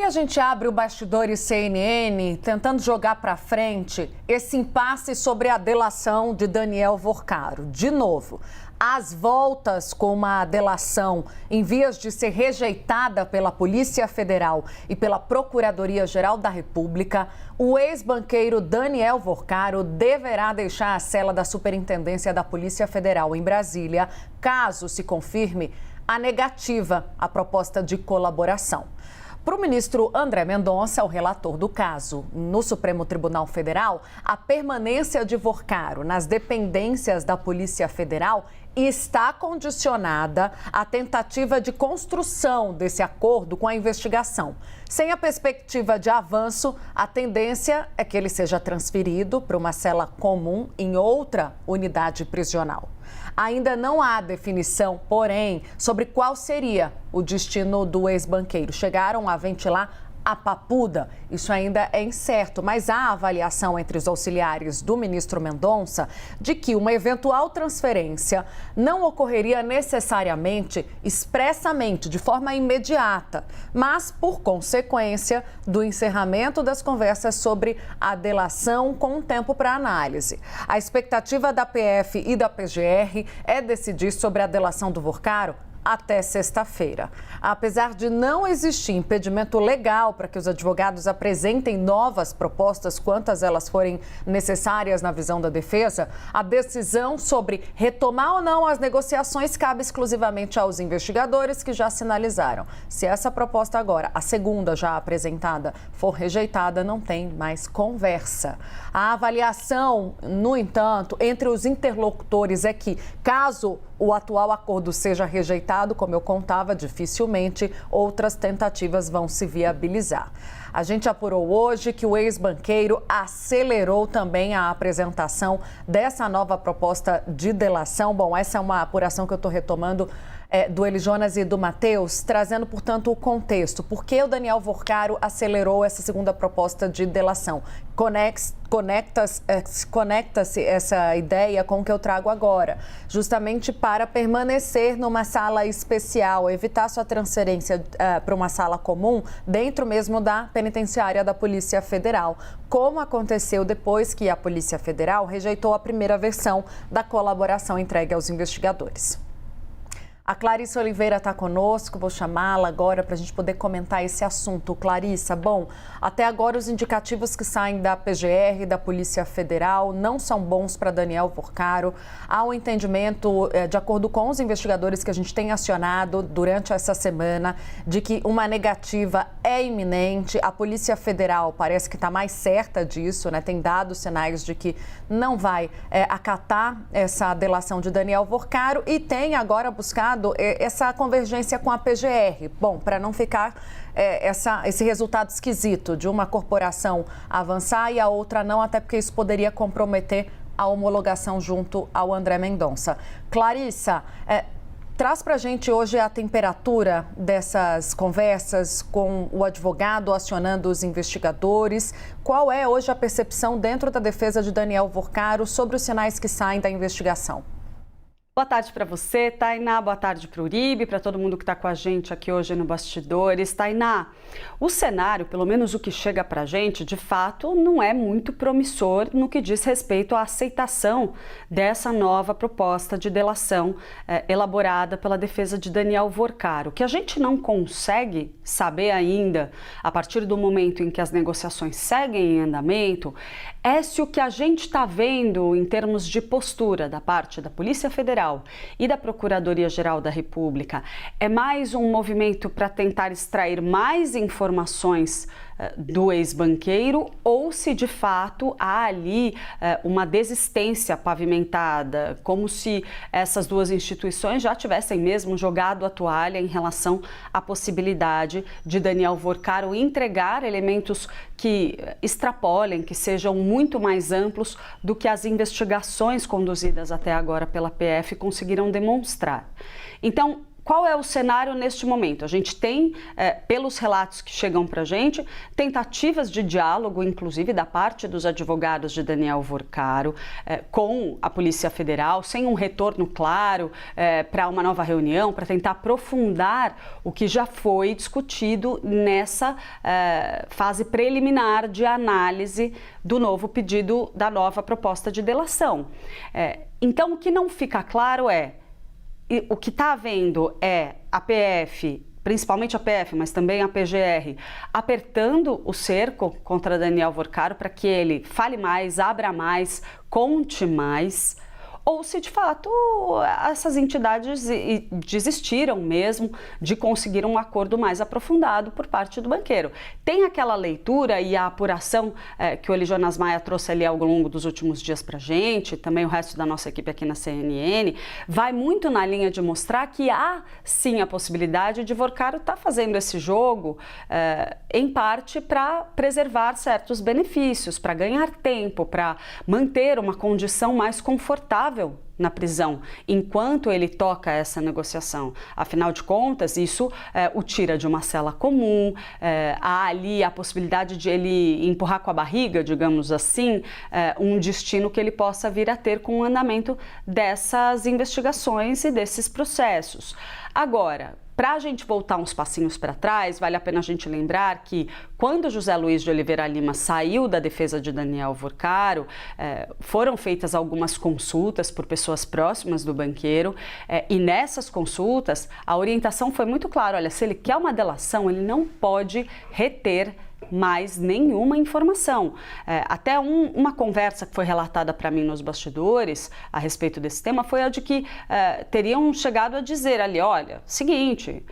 E a gente abre o Bastidores CNN tentando jogar para frente esse impasse sobre a delação de Daniel Vorcaro. De novo, às voltas com uma delação em vias de ser rejeitada pela Polícia Federal e pela Procuradoria-Geral da República, o ex-banqueiro Daniel Vorcaro deverá deixar a cela da Superintendência da Polícia Federal em Brasília, caso se confirme a negativa à proposta de colaboração. Para o ministro André Mendonça, o relator do caso, no Supremo Tribunal Federal, a permanência de Vorcaro nas dependências da Polícia Federal está condicionada à tentativa de construção desse acordo com a investigação. Sem a perspectiva de avanço, a tendência é que ele seja transferido para uma cela comum em outra unidade prisional. Ainda não há definição, porém, sobre qual seria o destino do ex-banqueiro. Chegaram a ventilar a Papuda. Isso ainda é incerto, mas há avaliação entre os auxiliares do ministro Mendonça de que uma eventual transferência não ocorreria necessariamente, expressamente, de forma imediata, mas por consequência do encerramento das conversas sobre a delação com tempo para análise. A expectativa da PF e da PGR é decidir sobre a delação do Vorcaro até sexta-feira. Apesar de não existir impedimento legal para que os advogados apresentem novas propostas, quantas elas forem necessárias na visão da defesa, a decisão sobre retomar ou não as negociações cabe exclusivamente aos investigadores que já sinalizaram. Se essa proposta agora, a segunda já apresentada, for rejeitada, não tem mais conversa. A avaliação, no entanto, entre os interlocutores é que, caso o atual acordo seja rejeitado, como eu contava, dificilmente outras tentativas vão se viabilizar. A gente apurou hoje que o ex-banqueiro acelerou também a apresentação dessa nova proposta de delação. Bom, essa é uma apuração que eu estou retomando do Eli Jonas e do Matheus, trazendo, portanto, o contexto. Por que o Daniel Vorcaro acelerou essa segunda proposta de delação? Conecta-se essa ideia com o que eu trago agora, justamente para permanecer numa sala especial, evitar sua transferência para uma sala comum dentro mesmo da penitenciária da Polícia Federal, como aconteceu depois que a Polícia Federal rejeitou a primeira versão da colaboração entregue aos investigadores. A Clarissa Oliveira está conosco, vou chamá-la agora para a gente poder comentar esse assunto. Clarissa, bom, até agora os indicativos que saem da PGR, da Polícia Federal, não são bons para Daniel Vorcaro. Há um entendimento, de acordo com os investigadores que a gente tem acionado durante essa semana, de que uma negativa é iminente. A Polícia Federal parece que está mais certa disso, né? Tem dado sinais de que não vai acatar essa delação de Daniel Vorcaro e tem agora buscado essa convergência com a PGR. Bom, para não ficar esse resultado esquisito de uma corporação avançar e a outra não, até porque isso poderia comprometer a homologação junto ao André Mendonça. Clarissa, traz para a gente hoje a temperatura dessas conversas com o advogado acionando os investigadores. Qual é hoje a percepção dentro da defesa de Daniel Vorcaro sobre os sinais que saem da investigação? Boa tarde para você, Tainá. Boa tarde para o Uribe, para todo mundo que está com a gente aqui hoje no Bastidores. Tainá, o cenário, pelo menos o que chega para a gente, de fato, não é muito promissor no que diz respeito à aceitação dessa nova proposta de delação elaborada pela defesa de Daniel Vorcaro. O que a gente não consegue saber ainda, a partir do momento em que as negociações seguem em andamento, é se o que a gente está vendo em termos de postura da parte da Polícia Federal e da Procuradoria-Geral da República é mais um movimento para tentar extrair mais informações do ex-banqueiro ou se de fato há ali uma desistência pavimentada, como se essas duas instituições já tivessem mesmo jogado a toalha em relação à possibilidade de Daniel Vorcaro entregar elementos que extrapolem, que sejam muito mais amplos do que as investigações conduzidas até agora pela PF conseguiram demonstrar. Então, qual é o cenário neste momento? A gente tem, pelos relatos que chegam para a gente, tentativas de diálogo, inclusive da parte dos advogados de Daniel Vorcaro, com a Polícia Federal, sem um retorno claro para uma nova reunião, para tentar aprofundar o que já foi discutido nessa fase preliminar de análise do novo pedido, da nova proposta de delação. Então, o que não fica claro o que está havendo é a PF, principalmente a PF, mas também a PGR, apertando o cerco contra Daniel Vorcaro para que ele fale mais, abra mais, conte mais, ou se de fato essas entidades desistiram mesmo de conseguir um acordo mais aprofundado por parte do banqueiro. Tem aquela leitura e a apuração que o Eli Jonas Maia trouxe ali ao longo dos últimos dias para a gente, também o resto da nossa equipe aqui na CNN, vai muito na linha de mostrar que há sim a possibilidade de Vorcaro estar fazendo esse jogo em parte para preservar certos benefícios, para ganhar tempo, para manter uma condição mais confortável na prisão, enquanto ele toca essa negociação. Afinal de contas, isso o tira de uma cela comum, há ali a possibilidade de ele empurrar com a barriga, digamos assim, um destino que ele possa vir a ter com o andamento dessas investigações e desses processos. Agora, para a gente voltar uns passinhos para trás, vale a pena a gente lembrar que quando José Luiz de Oliveira Lima saiu da defesa de Daniel Vorcaro, foram feitas algumas consultas por pessoas próximas do banqueiro e nessas consultas a orientação foi muito clara, olha, se ele quer uma delação, ele não pode reter mais nenhuma informação. Até uma conversa que foi relatada para mim nos bastidores a respeito desse tema foi a de que teriam chegado a dizer ali, olha, seguinte,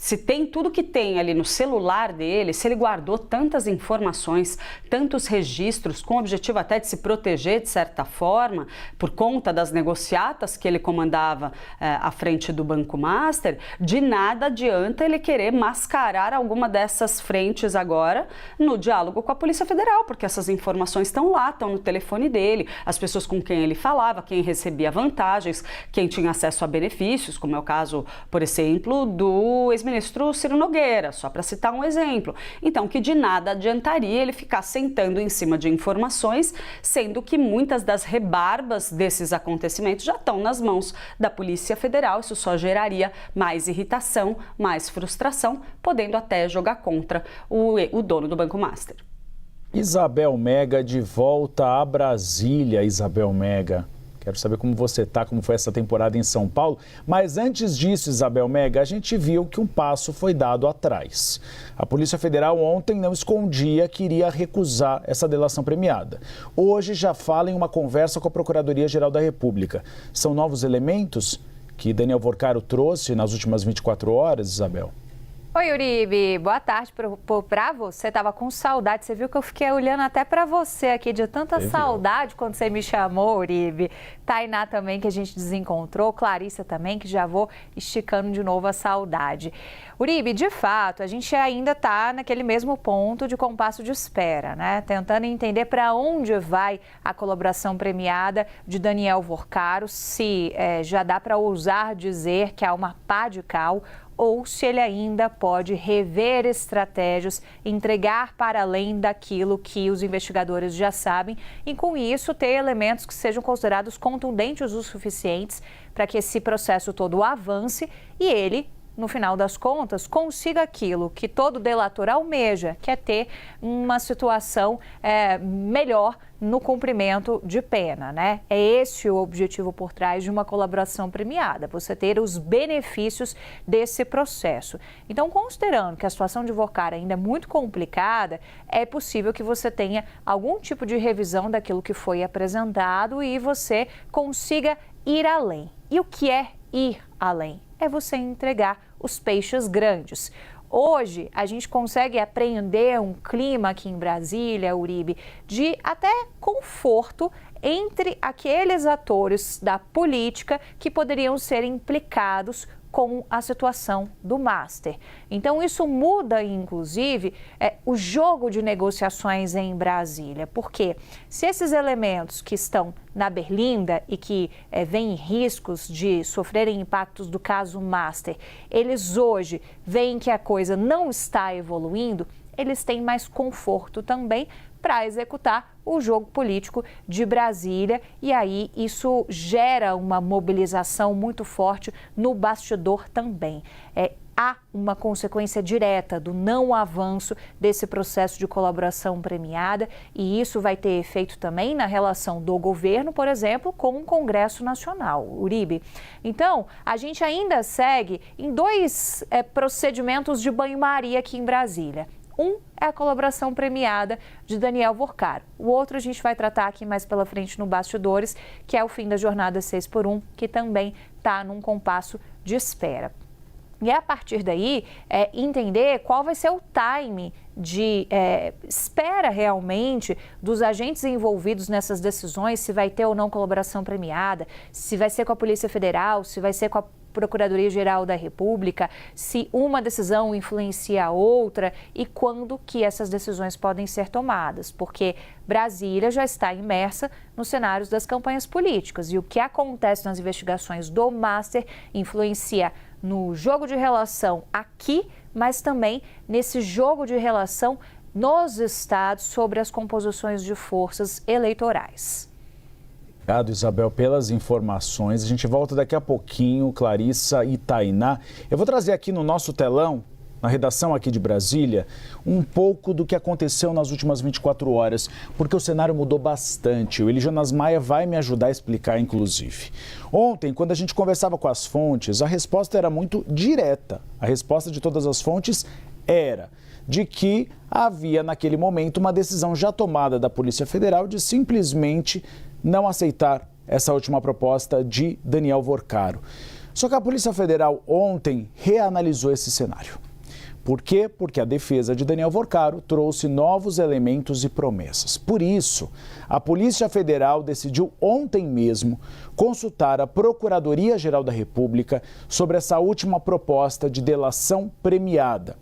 se tem tudo que tem ali no celular dele, se ele guardou tantas informações, tantos registros, com o objetivo até de se proteger de certa forma, por conta das negociatas que ele comandava à frente do Banco Master, de nada adianta ele querer mascarar alguma dessas frentes agora no diálogo com a Polícia Federal, porque essas informações estão lá, estão no telefone dele, as pessoas com quem ele falava, quem recebia vantagens, quem tinha acesso a benefícios, como é o caso, por exemplo, do ex-ministro Ciro Nogueira, só para citar um exemplo. Então, que de nada adiantaria ele ficar sentando em cima de informações, sendo que muitas das rebarbas desses acontecimentos já estão nas mãos da Polícia Federal. Isso só geraria mais irritação, mais frustração, podendo até jogar contra o dono do Banco Master. Isabel Mega de volta a Brasília. Isabel Mega, quero saber como você está, como foi essa temporada em São Paulo. Mas antes disso, Isabel Mega, a gente viu que um passo foi dado atrás. A Polícia Federal ontem não escondia que iria recusar essa delação premiada. Hoje já fala em uma conversa com a Procuradoria-Geral da República. São novos elementos que Daniel Vorcaro trouxe nas últimas 24 horas, Isabel? Oi, Uribe, boa tarde para você. Tava com saudade, você viu que eu fiquei olhando até para você aqui, de tanta saudade quando você me chamou, Uribe. Tainá também, que a gente desencontrou, Clarissa também, que já vou esticando de novo a saudade. Uribe, de fato, a gente ainda está naquele mesmo ponto de compasso de espera, né? Tentando entender para onde vai a colaboração premiada de Daniel Vorcaro, se já dá para ousar dizer que há uma pá de cal, ou se ele ainda pode rever estratégias, entregar para além daquilo que os investigadores já sabem e, com isso, ter elementos que sejam considerados contundentes o suficientes para que esse processo todo avance e ele, no final das contas, consiga aquilo que todo delator almeja, que é ter uma situação melhor no cumprimento de pena, né? É esse o objetivo por trás de uma colaboração premiada, você ter os benefícios desse processo. Então, considerando que a situação de Vorcaro ainda é muito complicada, é possível que você tenha algum tipo de revisão daquilo que foi apresentado e você consiga ir além. E o que é ir além? É você entregar os peixes grandes. Hoje, a gente consegue apreender um clima aqui em Brasília, Uribe, de até conforto entre aqueles atores da política que poderiam ser implicados com a situação do Master. Então, isso muda, inclusive, o jogo de negociações em Brasília. Porque se esses elementos que estão na berlinda e que veem riscos de sofrerem impactos do caso Master, eles hoje veem que a coisa não está evoluindo, eles têm mais conforto também para executar o jogo político de Brasília, e aí isso gera uma mobilização muito forte no bastidor também. Há uma consequência direta do não avanço desse processo de colaboração premiada, e isso vai ter efeito também na relação do governo, por exemplo, com o Congresso Nacional, Uribe. Então, a gente ainda segue em dois procedimentos de banho-maria aqui em Brasília. Um é a colaboração premiada de Daniel Vorcaro. O outro a gente vai tratar aqui mais pela frente no Bastidores, que é o fim da jornada 6x1, que também está num compasso de espera. E a partir daí, entender qual vai ser o time de espera realmente dos agentes envolvidos nessas decisões, se vai ter ou não colaboração premiada, se vai ser com a Polícia Federal, se vai ser com a Procuradoria-Geral da República, se uma decisão influencia a outra e quando que essas decisões podem ser tomadas, porque Brasília já está imersa nos cenários das campanhas políticas e o que acontece nas investigações do Master influencia no jogo de relação aqui, mas também nesse jogo de relação nos estados sobre as composições de forças eleitorais. Obrigado, Isabel, pelas informações. A gente volta daqui a pouquinho, Clarissa e Tainá. Eu vou trazer aqui no nosso telão, na redação aqui de Brasília, um pouco do que aconteceu nas últimas 24 horas, porque o cenário mudou bastante. O Eli Jonas Maia vai me ajudar a explicar, inclusive. Ontem, quando a gente conversava com as fontes, a resposta era muito direta. A resposta de todas as fontes era de que havia, naquele momento, uma decisão já tomada da Polícia Federal de simplesmente não aceitar essa última proposta de Daniel Vorcaro. Só que a Polícia Federal ontem reanalisou esse cenário. Por quê? Porque a defesa de Daniel Vorcaro trouxe novos elementos e promessas. Por isso, a Polícia Federal decidiu ontem mesmo consultar a Procuradoria-Geral da República sobre essa última proposta de delação premiada.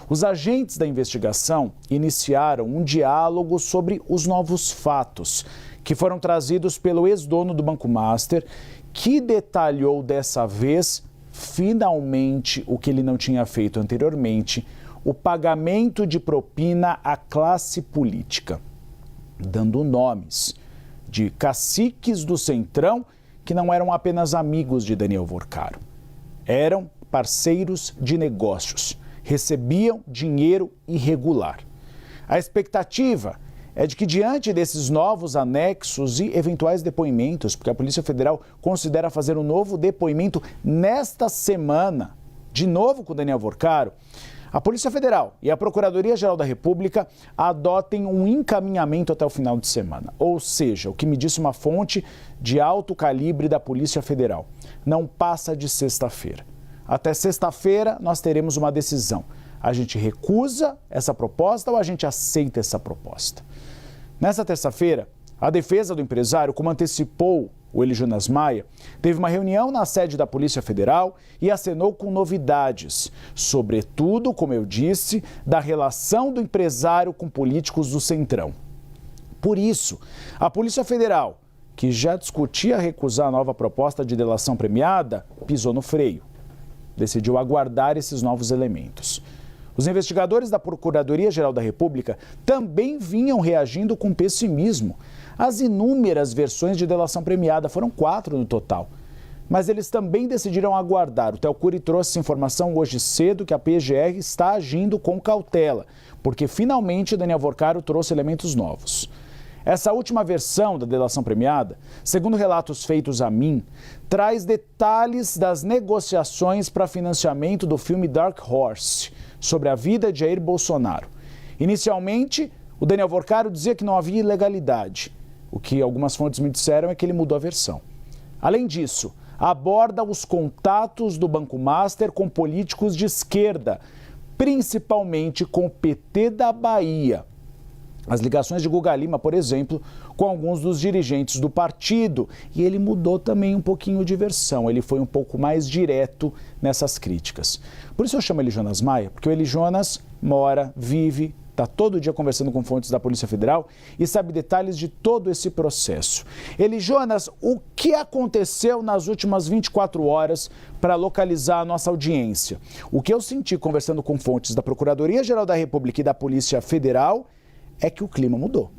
Os agentes da investigação iniciaram um diálogo sobre os novos fatos que foram trazidos pelo ex-dono do Banco Master, que detalhou dessa vez, finalmente, o que ele não tinha feito anteriormente, o pagamento de propina à classe política, dando nomes de caciques do Centrão que não eram apenas amigos de Daniel Vorcaro, eram parceiros de negócios, recebiam dinheiro irregular. A expectativa é de que, diante desses novos anexos e eventuais depoimentos, porque a Polícia Federal considera fazer um novo depoimento nesta semana, de novo com Daniel Vorcaro, a Polícia Federal e a Procuradoria-Geral da República adotem um encaminhamento até o final de semana. Ou seja, o que me disse uma fonte de alto calibre da Polícia Federal, não passa de sexta-feira. Até sexta-feira nós teremos uma decisão. A gente recusa essa proposta ou a gente aceita essa proposta? Nessa terça-feira, a defesa do empresário, como antecipou o Eli Jonas Maia, teve uma reunião na sede da Polícia Federal e acenou com novidades, sobretudo, como eu disse, da relação do empresário com políticos do Centrão. Por isso, a Polícia Federal, que já discutia recusar a nova proposta de delação premiada, pisou no freio. Decidiu aguardar esses novos elementos. Os investigadores da Procuradoria-Geral da República também vinham reagindo com pessimismo às inúmeras versões de delação premiada, foram 4 no total. Mas eles também decidiram aguardar. O Telcuri trouxe essa informação hoje cedo que a PGR está agindo com cautela, porque finalmente Daniel Vorcaro trouxe elementos novos. Essa última versão da delação premiada, segundo relatos feitos a mim, traz detalhes das negociações para financiamento do filme Dark Horse, sobre a vida de Jair Bolsonaro. Inicialmente, o Daniel Vorcaro dizia que não havia ilegalidade. O que algumas fontes me disseram é que ele mudou a versão. Além disso, aborda os contatos do Banco Master com políticos de esquerda, principalmente com o PT da Bahia. as ligações de Guga Lima, por exemplo, com alguns dos dirigentes do partido. E ele mudou também um pouquinho de versão, ele foi um pouco mais direto nessas críticas. Por isso eu chamo Eli Jonas Maia, porque o Eli Jonas mora, vive, está todo dia conversando com fontes da Polícia Federal e sabe detalhes de todo esse processo. Eli Jonas, o que aconteceu nas últimas 24 horas para localizar a nossa audiência? O que eu senti conversando com fontes da Procuradoria-Geral da República e da Polícia Federal é que o clima mudou.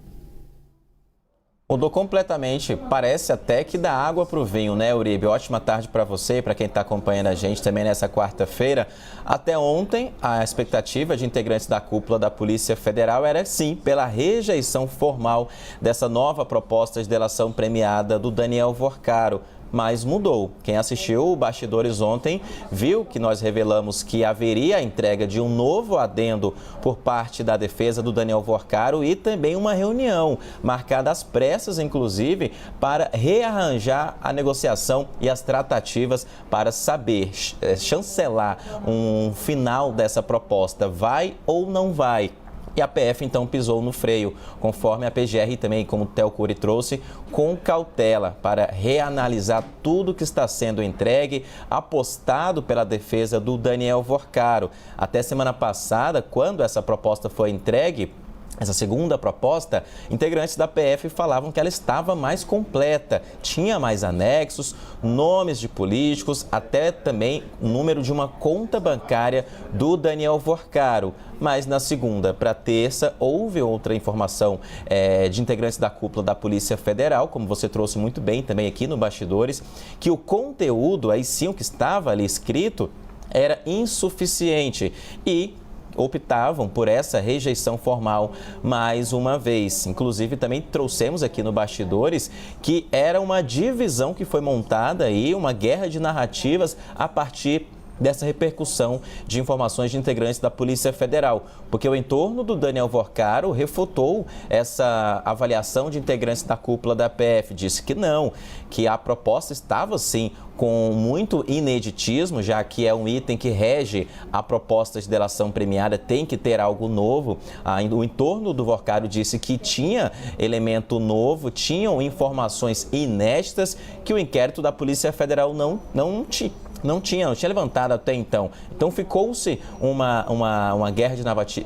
Mudou completamente, parece até que dá água para o vinho, né, Uribe? Ótima tarde para você e para quem está acompanhando a gente também nessa quarta-feira. Até ontem, a expectativa de integrantes da cúpula da Polícia Federal era, sim, pela rejeição formal dessa nova proposta de delação premiada do Daniel Vorcaro. Mas mudou. Quem assistiu o Bastidores ontem viu que nós revelamos que haveria a entrega de um novo adendo por parte da defesa do Daniel Vorcaro e também uma reunião marcada às pressas, inclusive, para rearranjar a negociação e as tratativas para saber chancelar um final dessa proposta. Vai ou não vai? E a PF, então, pisou no freio, conforme a PGR também, como o Theo Cury trouxe, com cautela para reanalisar tudo que está sendo entregue, apostado pela defesa do Daniel Vorcaro. Até semana passada, quando essa proposta foi entregue, essa segunda proposta, integrantes da PF falavam que ela estava mais completa, tinha mais anexos, nomes de políticos, até também o número de uma conta bancária do Daniel Vorcaro. Mas na segunda para terça houve outra informação de integrantes da cúpula da Polícia Federal, como você trouxe muito bem também aqui no Bastidores, que o conteúdo, aí sim o que estava ali escrito, era insuficiente e optavam por essa rejeição formal mais uma vez. Inclusive, também trouxemos aqui no Bastidores que era uma divisão que foi montada aí, uma guerra de narrativas a partir dessa repercussão de informações de integrantes da Polícia Federal, porque o entorno do Daniel Vorcaro refutou essa avaliação de integrantes da cúpula da PF, disse que não, que a proposta estava sim com muito ineditismo, já que é um item que rege a proposta de delação premiada, tem que ter algo novo. O entorno do Vorcaro disse que tinha elemento novo, tinham informações inéditas que o inquérito da Polícia Federal não tinha levantado até então. Então ficou-se uma guerra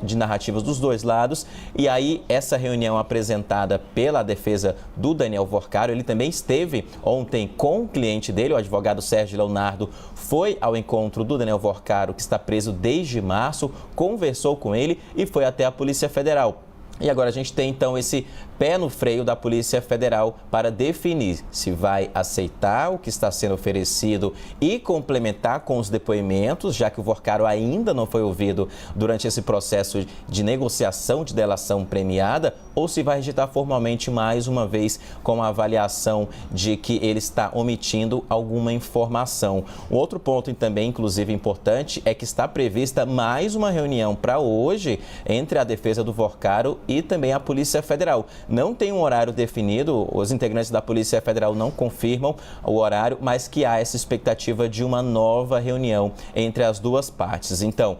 de narrativas dos dois lados e aí essa reunião apresentada pela defesa do Daniel Vorcaro, ele também esteve ontem com o cliente dele, o advogado Sérgio Leonardo, foi ao encontro do Daniel Vorcaro, que está preso desde março, conversou com ele e foi até a Polícia Federal. E agora a gente tem então esse pé no freio da Polícia Federal para definir se vai aceitar o que está sendo oferecido e complementar com os depoimentos, já que o Vorcaro ainda não foi ouvido durante esse processo de negociação de delação premiada, ou se vai rejeitar formalmente mais uma vez com a avaliação de que ele está omitindo alguma informação. Um outro ponto também, inclusive, importante é que está prevista mais uma reunião para hoje entre a defesa do Vorcaro e também a Polícia Federal. Não tem um horário definido, os integrantes da Polícia Federal não confirmam o horário, mas que há essa expectativa de uma nova reunião entre as duas partes. Então,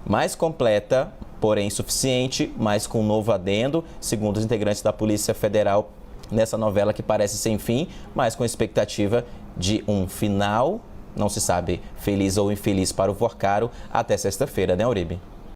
mais completa, porém insuficiente, mas com um novo adendo, segundo os integrantes da Polícia Federal, nessa novela que parece sem fim, mas com expectativa de um final, não se sabe feliz ou infeliz para o Vorcaro, até sexta-feira, né, Uribe?